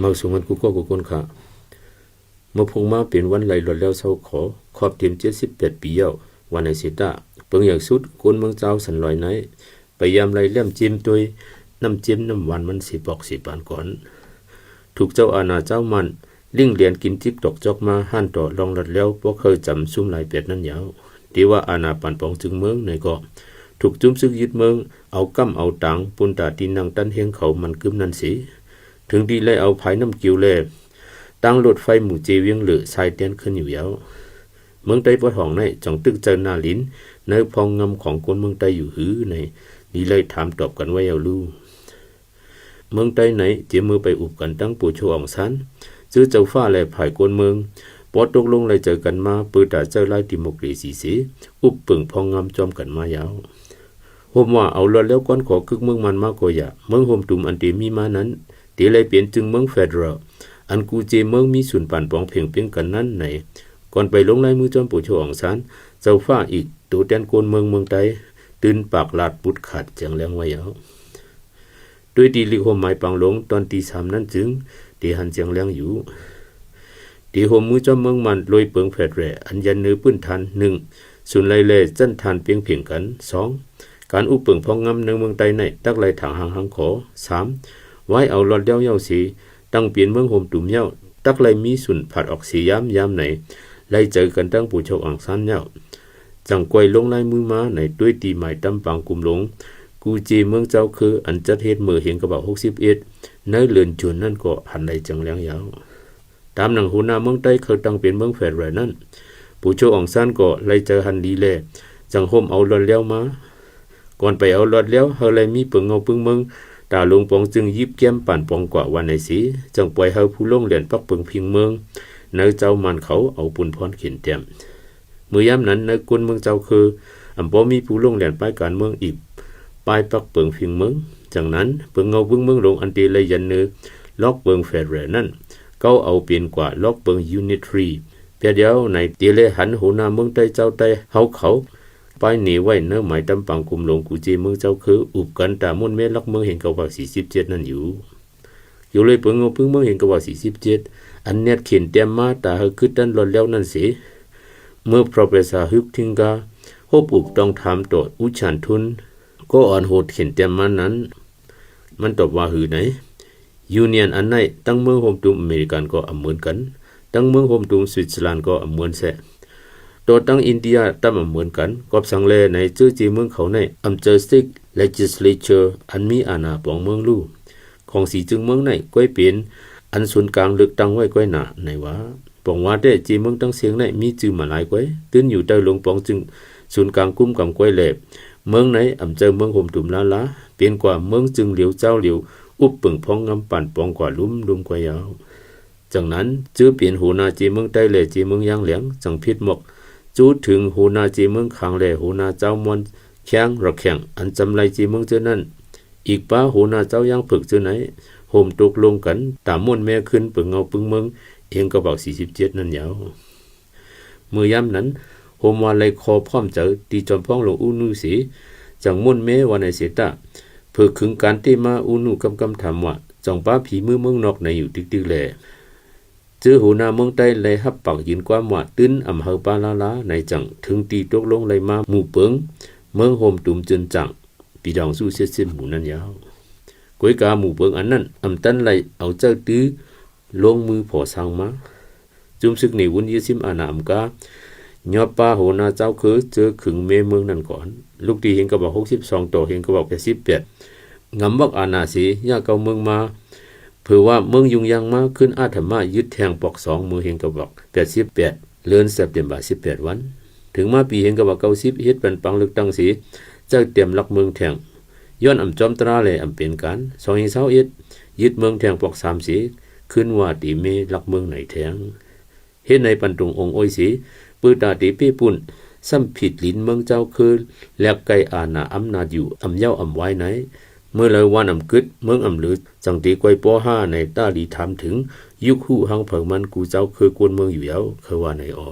มาส่งมันกูก็กูคนค่ะเมื่อพงมาเป็นวันไหลหลดแล้วเศร้าขอขอบเทียม78 ปีเย้าวันในเสตาเปิงอย่างสุดคนเมืองเจ้าสันลอยไหนไปยามไรเล่มจิ้มตัวน้ำจิ้มน้ำหวานมันสิบอกสิปานก่อนถูกเจ้าอาณาเจ้ามันลิ่งเรียนกินจิกตกจอกมาห้านต่อลองหลดแล้วพวกเคยจำซุ่มลายเป็ดนั่นยาวที่ว่าอาณาปันปองจึงเมืองในก็ถูกจุ้มซึกยึดเมืองเอากำเอาตังปุนตาตีนังตันเฮียงเขามันกึมนั่นสิถึงดีเลยเอาภายน้ำกิวเล่ตั้งรถไฟหมู่เจเวียงเหลือสายเตียนขึ้นอยู่แล้วเมืองใต้ปะทองในจังตึกเจอนาลินในพองงำของคนเมืองใต้อยู่หือในดีเลยถามตอบกันว่าเอาลู่เมืองใต้ไหนเจมือไปอุบกันตั้งปู่โชอ่องซันซื้อเจ้าฟ้าและภายกวนเมืองปอดตกลงเลยเจอกันมาปืนตาเจ้าไล่ดิโมกรีสีสีอุบปึ่งพองงำจอมกันมายาวโฮมว่าเอาละแล้วก้อนขอคึกเมืองมันมากกว่าอย่าเมืองโฮมตุ่มอันเดมีมานั้นตีเลยเปลี่ยนจึงเมืองเฟเดรัลอันกูเจเมืองมีส่วนปั่นปองเพียงเพียงกันนั้นไหนก่อนไปลงลายมือจอมปู่โชอ่องซันเจ้าฟ้าอีกตัวแทนโกนเมืองใต้ตื่นปากลาดปุดขาดจังแรงไว้ยาวด้วยดีลิโฮมหมายปังลงตอนตี 3นั้นจึงตีหันจังแรงอยู่ตีโฮมมือจอมเมืองมันลอยเปิงแผดแร่อันยันเนื้อปื้นทัน1ส่วนไล่เล่จันทันเพียงเพียงกัน2การอุปเปิงพองงำในเมืองใต้ในตักไล่ถังหางขอ3ไว้เอาหลอดเย้าเย้าสีตั้งเปลี่ยนเมืองโฮมตุ่มเย้าตักไล่มีส่วนผัดออกสียามไหนไล่เจอกันตั้งปู่โชอ่างซันเย้าจังกวยลงลายมือมาในด้วยตีหมายตำปังกุมหลงกูจีเมืองเจ้าคืออันจัดเฮ็ดมือเห็นกระบอก61ในเรือนจวนนั่นก็หันไดจังแรงยาวตามหนังหูนาเมืองใต้เขาตั้งเป็นเมืองแฝดไรนั่นปู่โชอ่องซันก็ไล่เจอหันดีแลจังห่มเอาหลอดแล้วมาก่อนไปเอาหลอดแล้วเฮาเลยมีเปิงเงาปึงเมืองตาลงปองจึงยิบแก้มปั่นปองกว่าวันไหนสิจังปล่อยเฮาผู้ลงเหรียญปักเปิงพิงเมืองในเจ้ามันเขาเอาปุ่นพรเขียนเต็มเมื่อยามนั้นในกุนเมืองเจ้าคืออำบ่มีผู้ลงเหรียญป้ายการเมืองอีกป้ายปักเปิงพิงเมืองจังนั้นเปิงเงาปึงเมืองลงอันตีเลยยันเนื้อล็อกเปิงแฟดแรนั่นเขาเอาเปลี่ยนกว่าล็อกเปิงยูนิทรีเพียเดียวในตีเลยหันหูนาเมืองใต้เจ้าใต้เฮาเขาไปหนีไว้เนื้อหมายตำปังกุมหลงกูจีเมืองเจ้าคืออุบกันตามุ่นเมล็อกเมืองเห็นกว่า47นั่นอยู่เลยเปิงเงาปึงเมืองเห็นกว่า47อันเน็ตเขียนเต็มมาตาเฮาคือดันหลดแล้วนั่นสิเมื่อ Professor Hüttinger ฮบอุบต้องถามตัวอุชันทุนก็อ่อนโหดเขียนเต็มมานั้นมันตอบว่าหือไหนยูเนียนอันไหนตั้งเมืองโฮมตุมอเมริกันก็อำเหมือนกันตั้งเมืองโฮมตุมสวิตเซอร์แลนด์ก็อำเหมือนแท้ตัวตั้งอินเดียตั้งอำเหมือนกันกอบสังเลในชื่อจีเมืองเขาในอำเจอสติก legislature อันมีอาณาปองเมืองลู่ของสีจึงเมืองในก้อยเปลี่ยนอันศูนย์กลางเลือกตั้งไว้ก้อยหนาในว่าปองว่าได้จีเมืองตั้งเสียงในมีจื่อมาหลายก้อยตื่นอยู่ใต้หลวงปองจึงศูนย์กลางกุ้มกำก้อยแหลบเมืองไหนอำเจอเมืองโฮมตุมลาเปลี่ยนกว่าเมืองจึงเหลียวเจ้าเหลียวอุบปึงพองงำปั่นปองกว่าลุ่มกว่ายาวจากนั้นจื้อเปลี่ยนหูนาจีเมืองใต้แหล่จีเมืองยางเหลียงจังพิษหมกจูดถึงหูนาจีเมืองขางแหล่หูนาเจ้ามวนแข้งระแข่งอันจำไรจีเมืองเจ้านั้นอีกป้าหูนาเจ้ายางผึกเจ้าไหนโฮมตกลงกันตามม่วนแม่ขึ้นปึงเงาปึงเมืองเองก็บอก47นั่นยาวเมื่อยามนั้นโฮมว่าไลคอพร้อมเจอตีจอมพ้องหลวงอูนูสีจังม่วนแม่วันในเสตาเพื่อขึงการที่มาอูนูกำถามว่าจ่องป้าผีมือเมืองนอกในอยู่ติ๊กแหล่เจอหูนาเมืองใต้เลยฮับปักยินความว่าตื้นอำเภอปาลาในจังถึงตีตกลงเลยมาหมู่เปิงเมืองโฮมตุมจนจังปีดองสู้เสียสิ้นหมู่นั้นยาวก้อยกาหมู่เปิงอันนั้นอำตันเลยเอาเจ้าตื้อลงมือพอสร้างมาจุมซึกในวุ้นยี่สิมอาณาอำกายอป้าโหนาเจ้าคือเจอขึงเมเมืองนั่นก่อนลูกที่เห็นก็บอก62ตัวเห็นก็บอก88งำบักอาณาสีย่าเก่าเมืองมาเผื่อว่าเมืองยุงยังมาขึ้นอาถรรพ์ยึดแทงปอก2มือเห็นก็บอก88เดือนSeptember 18วันถึงมาปีเห็นก็บอก90เฮ็ดเป็นปังลึกตั้งสีเจ้าเตรียมลักเมืองแทงย้อนอำจอมตราเลยอำเป็นการ221ยึดเมืองแทงปอก3สีขึ้นว่าตีเมลักเมืองไหนแทงเฮ็ดในปันตรงองค์อ้อยสีปือตาตีเป้ปุ่นซ้ำผิดลิ้นเมืองเจ้าคือแลกไก่อาณาอำนาจอยู่อำเย้าอำไว้ไหนเมื่อเลยวันอำกึดเมืองอำลือจังตีกวยปอ5ในต้าลีถามถึงยุคหูหังเผิงมันกูเจ้าคือกวนเมืองอยู่แล้วคือว่าไหนอ๋อ